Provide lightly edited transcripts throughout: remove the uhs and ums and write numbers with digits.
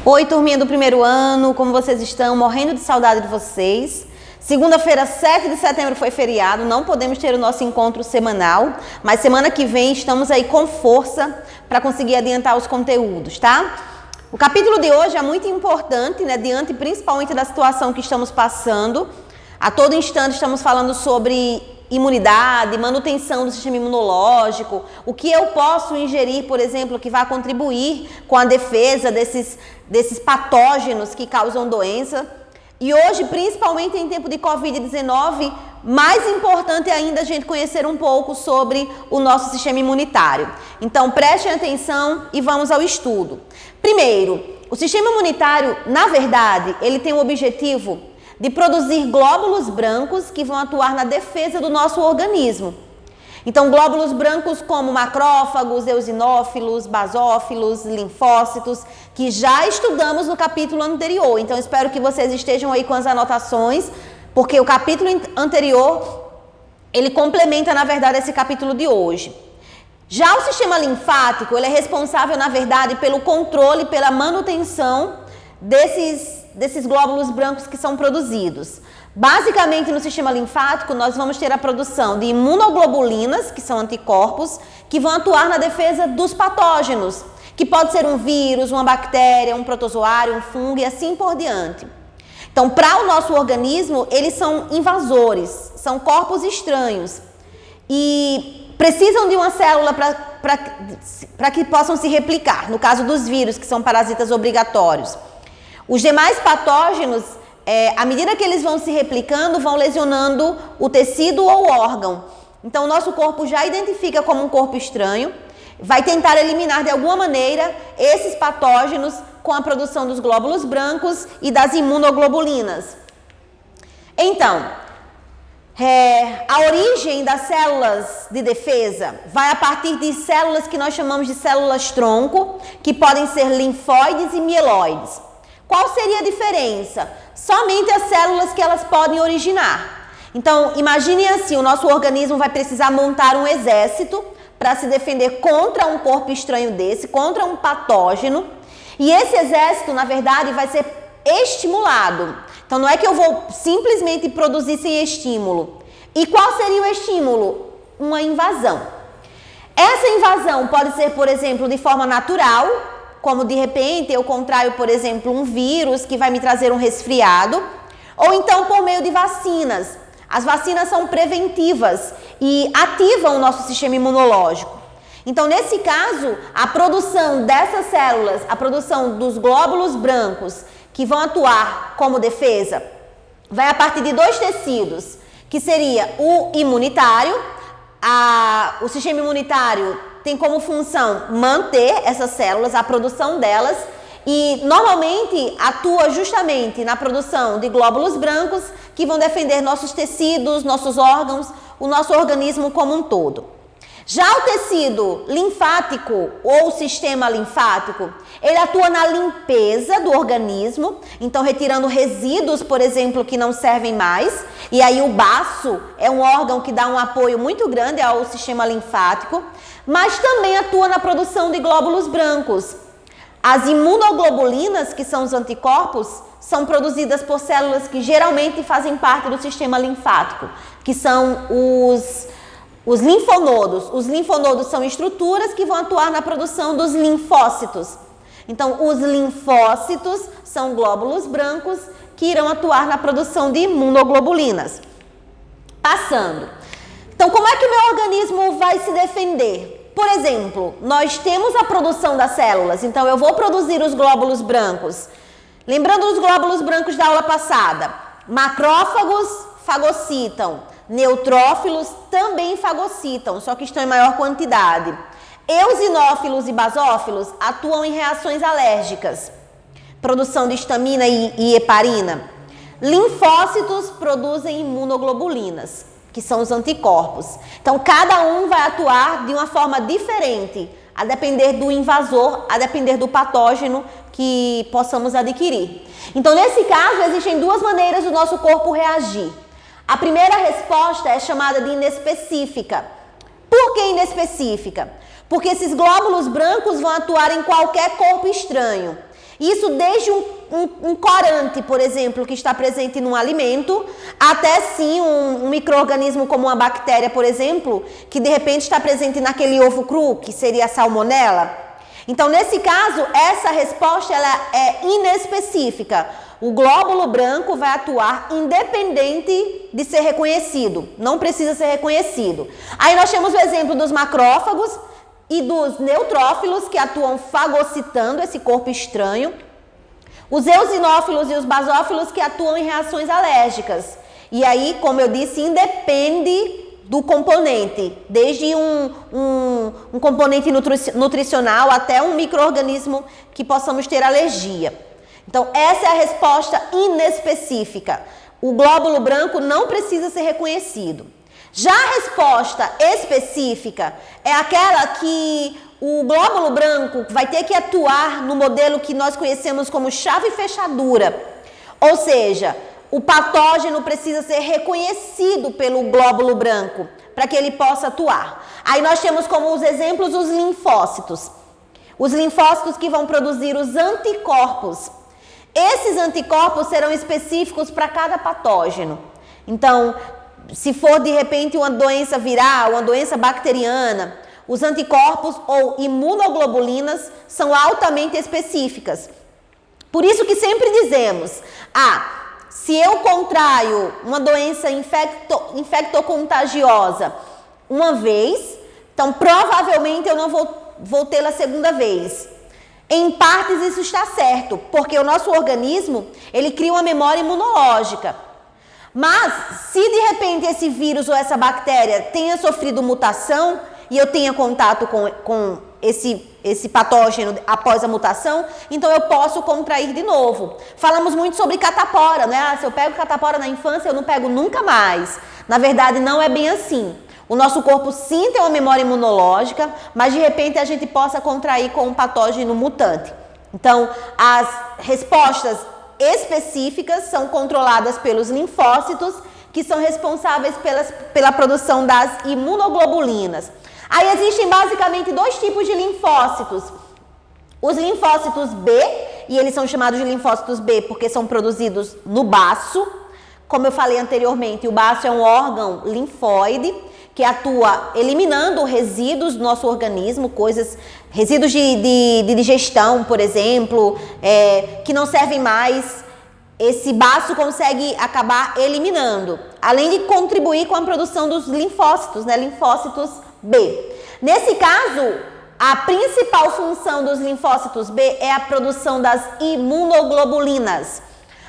Oi, turminha do primeiro ano, como vocês estão? Morrendo de saudade de vocês. Segunda-feira, 7 de setembro foi feriado, não podemos ter o nosso encontro semanal, mas semana que vem estamos aí com força para conseguir adiantar os conteúdos, tá? O capítulo de hoje é muito importante, né, diante principalmente da situação que estamos passando. A todo instante estamos falando sobre imunidade, manutenção do sistema imunológico, o que eu posso ingerir, por exemplo, que vai contribuir com a defesa desses patógenos que causam doença. E hoje, principalmente em tempo de Covid-19, mais importante ainda a gente conhecer um pouco sobre o nosso sistema imunitário. Então, prestem atenção e vamos ao estudo. Primeiro, o sistema imunitário, na verdade, ele tem o objetivo de produzir glóbulos brancos que vão atuar na defesa do nosso organismo. Então, glóbulos brancos como macrófagos, eosinófilos, basófilos, linfócitos, que já estudamos no capítulo anterior. Então, espero que vocês estejam aí com as anotações, porque o capítulo anterior, ele complementa, na verdade, esse capítulo de hoje. Já o sistema linfático, ele é responsável, na verdade, pelo controle, pela manutenção desses glóbulos brancos que são produzidos. Basicamente, no sistema linfático, nós vamos ter a produção de imunoglobulinas, que são anticorpos, que vão atuar na defesa dos patógenos, que pode ser um vírus, uma bactéria, um protozoário, um fungo e assim por diante. Então, para o nosso organismo, eles são invasores, são corpos estranhos e precisam de uma célula para que possam se replicar, no caso dos vírus, que são parasitas obrigatórios. Os demais patógenos, à medida que eles vão se replicando, vão lesionando o tecido ou o órgão. Então, o nosso corpo já identifica como um corpo estranho, vai tentar eliminar de alguma maneira esses patógenos com a produção dos glóbulos brancos e das imunoglobulinas. Então, a origem das células de defesa vai a partir de células que nós chamamos de células-tronco, que podem ser linfóides e mieloides. Qual seria a diferença? Somente as células que elas podem originar. Então, imagine assim, o nosso organismo vai precisar montar um exército para se defender contra um corpo estranho desse, contra um patógeno. E esse exército, na verdade, vai ser estimulado. Então, não é que eu vou simplesmente produzir sem estímulo. E qual seria o estímulo? Uma invasão. Essa invasão pode ser, por exemplo, de forma natural, como de repente eu contraio, por exemplo, um vírus que vai me trazer um resfriado, ou então por meio de vacinas. As vacinas são preventivas e ativam o nosso sistema imunológico. Então, nesse caso, a produção dessas células, a produção dos glóbulos brancos que vão atuar como defesa, vai a partir de dois tecidos, que seria o imunitário. O sistema imunitário tem como função manter essas células, a produção delas, e normalmente atua justamente na produção de glóbulos brancos que vão defender nossos tecidos, nossos órgãos, o nosso organismo como um todo. Já o tecido linfático ou sistema linfático, ele atua na limpeza do organismo, então retirando resíduos, por exemplo, que não servem mais, e aí o baço é um órgão que dá um apoio muito grande ao sistema linfático, mas também atua na produção de glóbulos brancos. As imunoglobulinas, que são os anticorpos, são produzidas por células que geralmente fazem parte do sistema linfático, que são os linfonodos. Os linfonodos são estruturas que vão atuar na produção dos linfócitos. Então, os linfócitos são glóbulos brancos que irão atuar na produção de imunoglobulinas. Passando. Então, como é que o meu organismo vai se defender? Por exemplo, nós temos a produção das células, então eu vou produzir os glóbulos brancos. Lembrando dos glóbulos brancos da aula passada, macrófagos fagocitam, neutrófilos também fagocitam, só que estão em maior quantidade. Eosinófilos e basófilos atuam em reações alérgicas, produção de histamina e heparina. Linfócitos produzem imunoglobulinas, que são os anticorpos. Então, cada um vai atuar de uma forma diferente, a depender do invasor, a depender do patógeno que possamos adquirir. Então, nesse caso, existem duas maneiras do nosso corpo reagir. A primeira resposta é chamada de inespecífica. Por que inespecífica? Porque esses glóbulos brancos vão atuar em qualquer corpo estranho. Isso desde um corante, por exemplo, que está presente num alimento, até sim um micro-organismo como uma bactéria, por exemplo, que de repente está presente naquele ovo cru, que seria a salmonela. Então, nesse caso, essa resposta ela é inespecífica. O glóbulo branco vai atuar independente de ser reconhecido, não precisa ser reconhecido. Aí nós temos o exemplo dos macrófagos e dos neutrófilos que atuam fagocitando esse corpo estranho, os eosinófilos e os basófilos que atuam em reações alérgicas. E aí, como eu disse, independe do componente, desde um componente nutricional até um micro-organismo que possamos ter alergia. Então, essa é a resposta inespecífica. O glóbulo branco não precisa ser reconhecido. Já a resposta específica é aquela que o glóbulo branco vai ter que atuar no modelo que nós conhecemos como chave e fechadura. Ou seja, o patógeno precisa ser reconhecido pelo glóbulo branco para que ele possa atuar. Aí nós temos como os exemplos os linfócitos. Os linfócitos que vão produzir os anticorpos. Esses anticorpos serão específicos para cada patógeno. Então, se for de repente uma doença viral, uma doença bacteriana, os anticorpos ou imunoglobulinas são altamente específicas. Por isso que sempre dizemos, se eu contraio uma doença infectocontagiosa uma vez, então provavelmente eu não vou tê-la a segunda vez. Em partes isso está certo, porque o nosso organismo, ele cria uma memória imunológica. Mas, se de repente esse vírus ou essa bactéria tenha sofrido mutação e eu tenha contato com esse patógeno após a mutação, então eu posso contrair de novo. Falamos muito sobre catapora, né? Se eu pego catapora na infância, eu não pego nunca mais. Na verdade, não é bem assim. O nosso corpo sim tem uma memória imunológica, mas de repente a gente possa contrair com um patógeno mutante. Então, as respostas específicas são controladas pelos linfócitos, que são responsáveis pela produção das imunoglobulinas. Aí existem basicamente dois tipos de linfócitos. Os linfócitos B, e eles são chamados de linfócitos B porque são produzidos no baço. Como eu falei anteriormente, o baço é um órgão linfóide que atua eliminando resíduos do nosso organismo, resíduos de digestão, por exemplo, que não servem mais. Esse baço consegue acabar eliminando, além de contribuir com a produção dos linfócitos, né, linfócitos B. Nesse caso, a principal função dos linfócitos B é a produção das imunoglobulinas.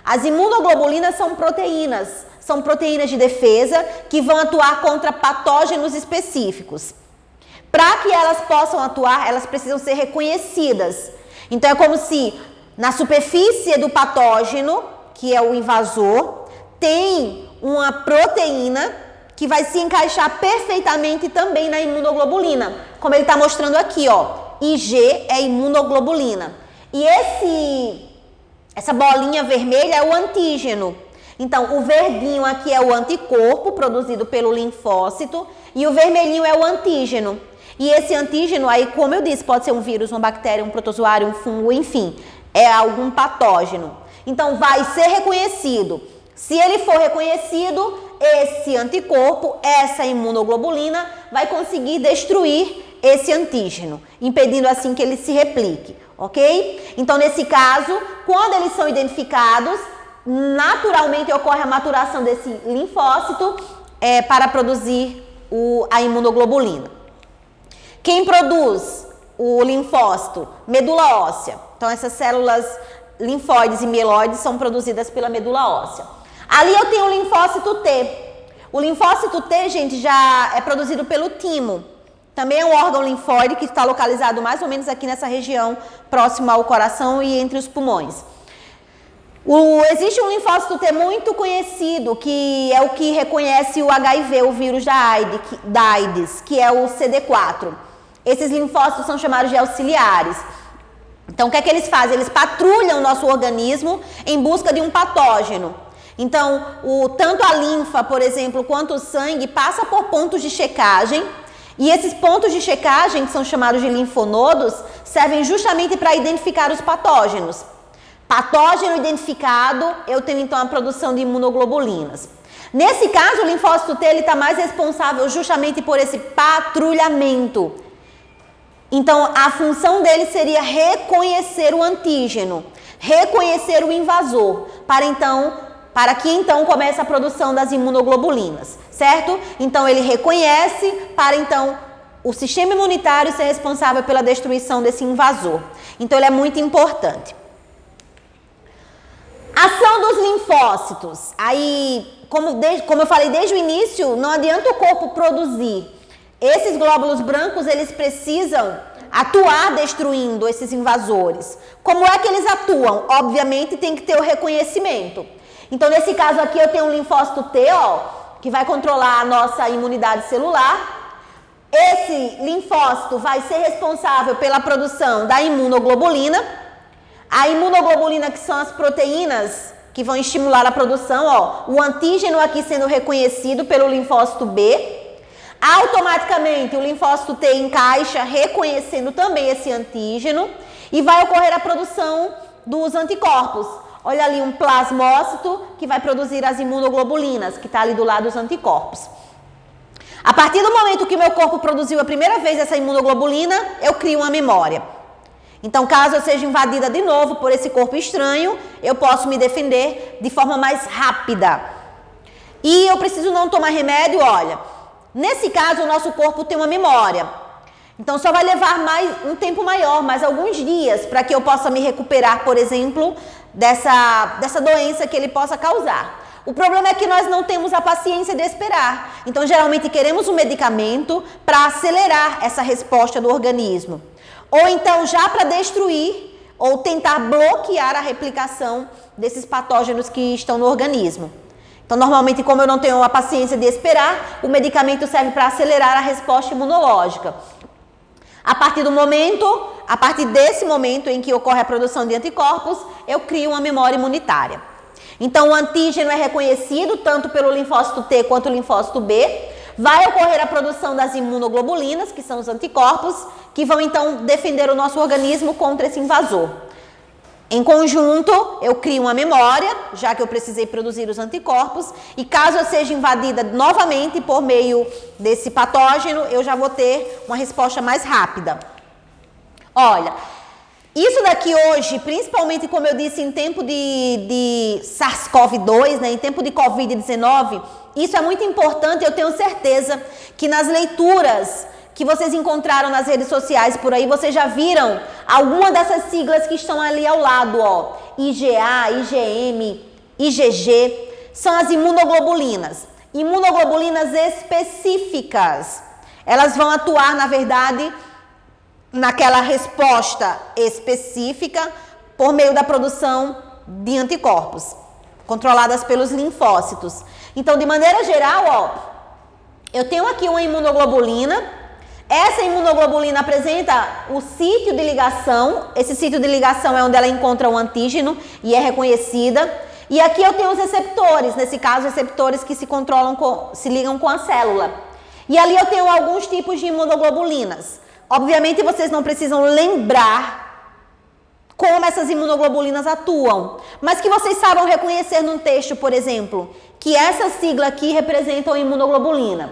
As imunoglobulinas são proteínas de defesa que vão atuar contra patógenos específicos. Para que elas possam atuar, elas precisam ser reconhecidas. Então, é como se na superfície do patógeno, que é o invasor, tem uma proteína que vai se encaixar perfeitamente também na imunoglobulina. Como ele está mostrando aqui, ó, IG é imunoglobulina. E essa bolinha vermelha é o antígeno. Então, o verdinho aqui é o anticorpo produzido pelo linfócito e o vermelhinho é o antígeno. E esse antígeno aí, como eu disse, pode ser um vírus, uma bactéria, um protozoário, um fungo, enfim, é algum patógeno. Então, vai ser reconhecido. Se ele for reconhecido, esse anticorpo, essa imunoglobulina, vai conseguir destruir esse antígeno, impedindo assim que ele se replique, ok? Então, nesse caso, quando eles são identificados, naturalmente ocorre a maturação desse linfócito para produzir a imunoglobulina. Quem produz o linfócito? Medula óssea. Então, essas células linfóides e mieloides são produzidas pela medula óssea. Ali eu tenho o linfócito T. O linfócito T, gente, já é produzido pelo timo. Também é um órgão linfóide que está localizado mais ou menos aqui nessa região, próximo ao coração e entre os pulmões. Existe um linfócito T muito conhecido, que é o que reconhece o HIV, o vírus da AIDS, que é o CD4. Esses linfócitos são chamados de auxiliares. Então, o que é que eles fazem? Eles patrulham o nosso organismo em busca de um patógeno. Então, tanto a linfa, por exemplo, quanto o sangue passa por pontos de checagem E esses pontos de checagem, que são chamados de linfonodos, servem justamente para identificar os patógenos. Patógeno identificado, eu tenho então a produção de imunoglobulinas. Nesse caso, o linfócito T está mais responsável justamente por esse patrulhamento. Então, a função dele seria reconhecer o antígeno, reconhecer o invasor, para que então comece a produção das imunoglobulinas, certo? Então, ele reconhece para então o sistema imunitário ser responsável pela destruição desse invasor. Então, ele é muito importante. Ação dos linfócitos. Aí, como eu falei desde o início, não adianta o corpo produzir. Esses glóbulos brancos, eles precisam atuar destruindo esses invasores. Como é que eles atuam? Obviamente, tem que ter o reconhecimento. Então, nesse caso aqui, eu tenho um linfócito T, que vai controlar a nossa imunidade celular. Esse linfócito vai ser responsável pela produção da imunoglobulina. A imunoglobulina, que são as proteínas que vão estimular a produção, o antígeno aqui sendo reconhecido pelo linfócito B. Automaticamente o linfócito T encaixa reconhecendo também esse antígeno e vai ocorrer a produção dos anticorpos. Olha ali um plasmócito que vai produzir as imunoglobulinas, que está ali do lado dos anticorpos. A partir do momento que meu corpo produziu a primeira vez essa imunoglobulina, eu crio uma memória. Então, caso eu seja invadida de novo por esse corpo estranho, eu posso me defender de forma mais rápida. E eu preciso não tomar remédio, olha. Nesse caso, o nosso corpo tem uma memória. Então, só vai levar um tempo maior, mais alguns dias, para que eu possa me recuperar, por exemplo, dessa doença que ele possa causar. O problema é que nós não temos a paciência de esperar. Então, geralmente, queremos um medicamento para acelerar essa resposta do organismo. Ou então, já para destruir ou tentar bloquear a replicação desses patógenos que estão no organismo. Então, normalmente, como eu não tenho a paciência de esperar, o medicamento serve para acelerar a resposta imunológica. A partir desse momento em que ocorre a produção de anticorpos, eu crio uma memória imunitária. Então, o antígeno é reconhecido tanto pelo linfócito T quanto o linfócito B. Vai ocorrer a produção das imunoglobulinas, que são os anticorpos, que vão então defender o nosso organismo contra esse invasor. Em conjunto, eu crio uma memória, já que eu precisei produzir os anticorpos, e caso eu seja invadida novamente por meio desse patógeno, eu já vou ter uma resposta mais rápida. Olha, isso daqui hoje, principalmente como eu disse, em tempo de SARS-CoV-2, em tempo de Covid-19, isso é muito importante. Eu tenho certeza que nas leituras que vocês encontraram nas redes sociais por aí, vocês já viram alguma dessas siglas que estão ali ao lado, IgA, IgM, IgG, são as imunoglobulinas. Imunoglobulinas específicas. Elas vão atuar, na verdade, naquela resposta específica por meio da produção de anticorpos, controladas pelos linfócitos. Então, de maneira geral, eu tenho aqui uma imunoglobulina. Essa imunoglobulina apresenta o sítio de ligação. Esse sítio de ligação é onde ela encontra o antígeno e é reconhecida. E aqui eu tenho os receptores, nesse caso, receptores que se ligam com a célula. E ali eu tenho alguns tipos de imunoglobulinas. Obviamente, vocês não precisam lembrar como essas imunoglobulinas atuam, mas que vocês saibam reconhecer num texto, por exemplo, que essa sigla aqui representa a imunoglobulina.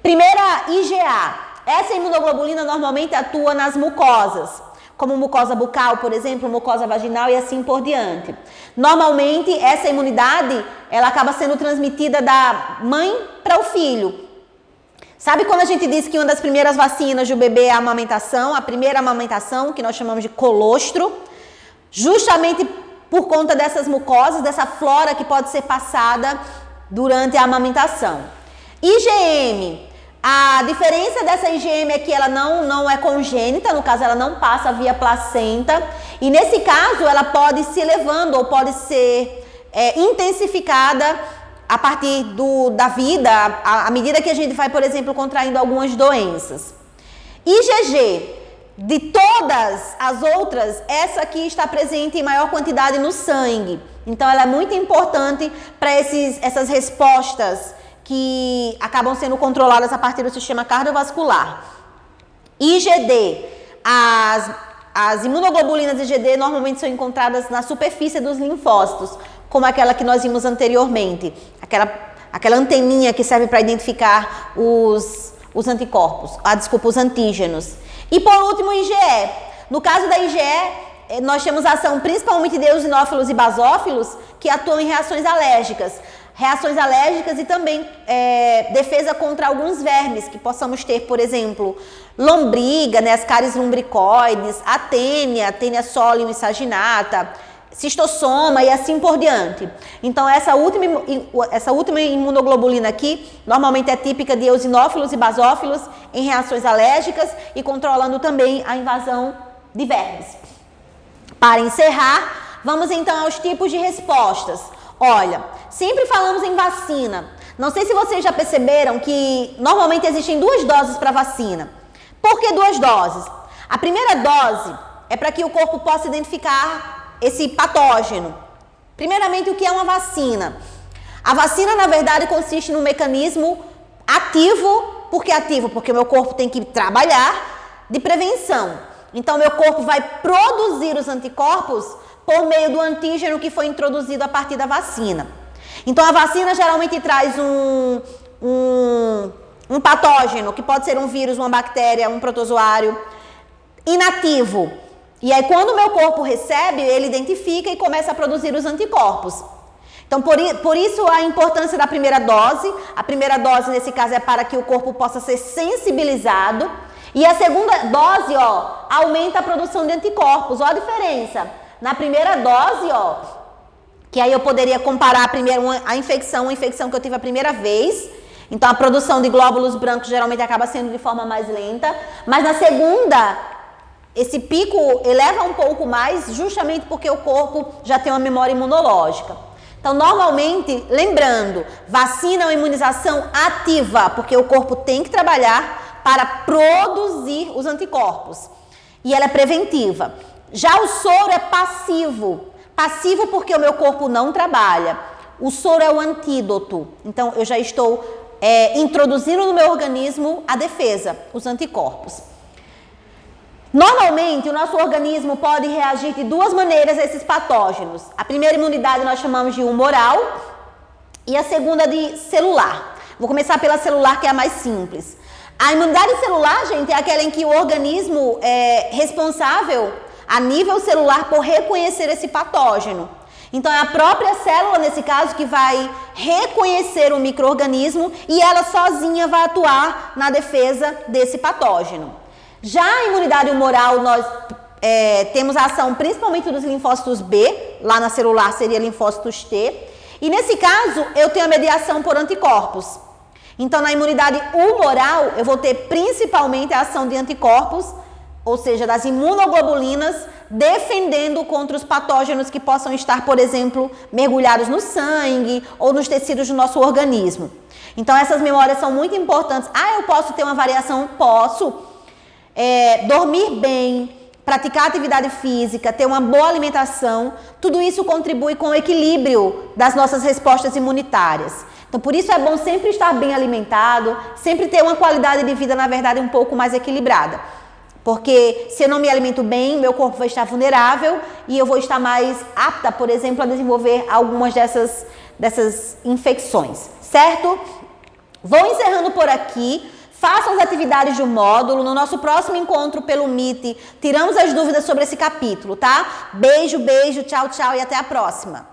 Primeira, IgA. Essa imunoglobulina normalmente atua nas mucosas, como mucosa bucal, por exemplo, mucosa vaginal e assim por diante. Normalmente, essa imunidade, ela acaba sendo transmitida da mãe para o filho. Sabe quando a gente diz que uma das primeiras vacinas do bebê é a amamentação, a primeira amamentação, que nós chamamos de colostro, justamente por conta dessas mucosas, dessa flora que pode ser passada durante a amamentação. IgM. A diferença dessa IgM é que ela não é congênita, no caso ela não passa via placenta, e nesse caso ela pode se elevando ou pode ser intensificada a partir da vida, à medida que a gente vai, por exemplo, contraindo algumas doenças. IgG, de todas as outras, essa aqui está presente em maior quantidade no sangue, então ela é muito importante para essas respostas que acabam sendo controladas a partir do sistema cardiovascular. IgD, as imunoglobulinas IgD normalmente são encontradas na superfície dos linfócitos, como aquela que nós vimos anteriormente, aquela anteninha que serve para identificar os anticorpos, os antígenos. E por último, IgE. No caso da IgE, nós temos a ação principalmente de eosinófilos e basófilos que atuam em reações alérgicas e também defesa contra alguns vermes que possamos ter, por exemplo, lombriga, né, as cáries lumbricoides, a tênia solium e saginata, cistossoma e assim por diante. Então essa última imunoglobulina aqui normalmente é típica de eosinófilos e basófilos em reações alérgicas e controlando também a invasão de vermes. Para encerrar, vamos então aos tipos de respostas. Olha, sempre falamos em vacina. Não sei se vocês já perceberam que normalmente existem 2 doses para vacina. Por que 2 doses? A primeira dose é para que o corpo possa identificar esse patógeno. Primeiramente, o que é uma vacina? A vacina, na verdade, consiste num mecanismo ativo. Por que ativo? Porque o meu corpo tem que trabalhar de prevenção. Então, meu corpo vai produzir os anticorpos por meio do antígeno que foi introduzido a partir da vacina. Então, a vacina geralmente traz um patógeno, que pode ser um vírus, uma bactéria, um protozoário, inativo. E aí, quando o meu corpo recebe, ele identifica e começa a produzir os anticorpos. Então, por isso a importância da primeira dose. A primeira dose, nesse caso, é para que o corpo possa ser sensibilizado. E a segunda dose, aumenta a produção de anticorpos. Olha a diferença. Na primeira dose, que aí eu poderia comparar primeiro uma infecção que eu tive a primeira vez. Então, a produção de glóbulos brancos geralmente acaba sendo de forma mais lenta. Mas na segunda, esse pico eleva um pouco mais, justamente porque o corpo já tem uma memória imunológica. Então, normalmente, lembrando, vacina é uma imunização ativa, porque o corpo tem que trabalhar para produzir os anticorpos. E ela é preventiva. Já o soro é passivo. Passivo porque o meu corpo não trabalha. O soro é o antídoto. Então, eu já estou introduzindo no meu organismo a defesa, os anticorpos. Normalmente, o nosso organismo pode reagir de 2 maneiras a esses patógenos. A primeira imunidade nós chamamos de humoral e a segunda de celular. Vou começar pela celular, que é a mais simples. A imunidade celular, gente, é aquela em que o organismo é responsável a nível celular por reconhecer esse patógeno. Então, é a própria célula, nesse caso, que vai reconhecer o micro-organismo e ela sozinha vai atuar na defesa desse patógeno. Já a imunidade humoral, nós temos a ação principalmente dos linfócitos B, lá na celular seria linfócitos T, e nesse caso eu tenho a mediação por anticorpos. Então, na imunidade humoral, eu vou ter principalmente a ação de anticorpos, ou seja, das imunoglobulinas, defendendo contra os patógenos que possam estar, por exemplo, mergulhados no sangue ou nos tecidos do nosso organismo. Então, essas memórias são muito importantes. Eu posso ter uma variação? Posso. Dormir bem, praticar atividade física, ter uma boa alimentação, tudo isso contribui com o equilíbrio das nossas respostas imunitárias. Então, por isso é bom sempre estar bem alimentado, sempre ter uma qualidade de vida, na verdade, um pouco mais equilibrada. Porque se eu não me alimento bem, meu corpo vai estar vulnerável e eu vou estar mais apta, por exemplo, a desenvolver algumas dessas infecções, certo? Vou encerrando por aqui. Façam as atividades do módulo. No nosso próximo encontro pelo Meet, tiramos as dúvidas sobre esse capítulo, tá? Beijo, beijo, tchau, tchau e até a próxima.